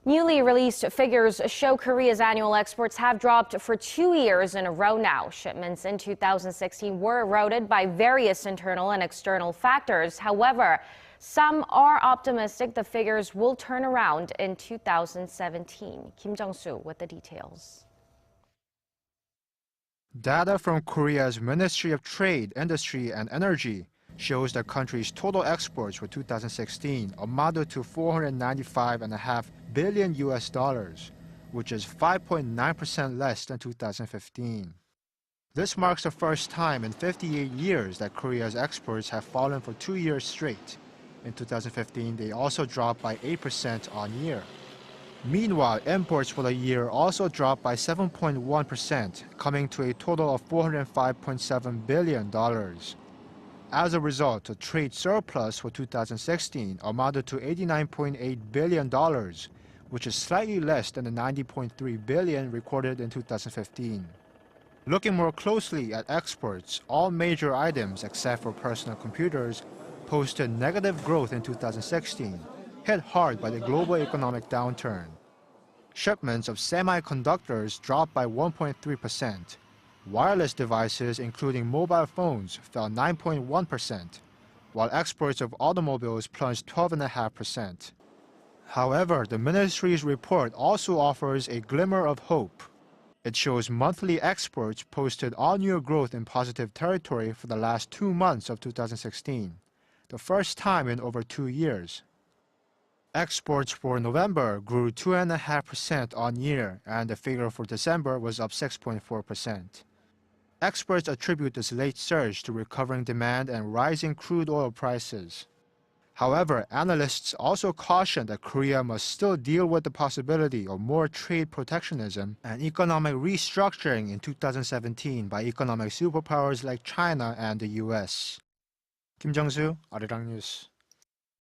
Newly released figures show Korea's annual exports have dropped for 2 years in a row now. Shipments in 2016 were eroded by various internal and external factors. However, some are optimistic the figures will turn around in 2017. Jung-soo with the details. Data from Korea's Ministry of Trade, Industry and Energy shows the country's total exports for 2016 amounted to $495.5 billion, which is 5.9% less than 2015. This marks the first time in 58 years that Korea's exports have fallen for 2 years straight. In 2015, they also dropped by 8% on year. Meanwhile, imports for the year also dropped by 7.1%, coming to a total of $405.7 billion. As a result, the trade surplus for 2016 amounted to $89.8 billion, which is slightly less than the $90.3 billion recorded in 2015. Looking more closely at exports, all major items except for personal computers posted negative growth in 2016, hit hard by the global economic downturn. Shipments of semiconductors dropped by 1.3%. Wireless devices, including mobile phones, fell 9.1%, while exports of automobiles plunged 12.5%. However, the ministry's report also offers a glimmer of hope. It shows monthly exports posted all-year growth in positive territory for the last 2 months of 2016, the first time in over 2 years. Exports for November grew 2.5% on year, and the figure for December was up 6.4%. Experts attribute this late surge to recovering demand and rising crude oil prices. However, analysts also caution that Korea must still deal with the possibility of more trade protectionism and economic restructuring in 2017 by economic superpowers like China and the US. Jung-soo, Arirang News.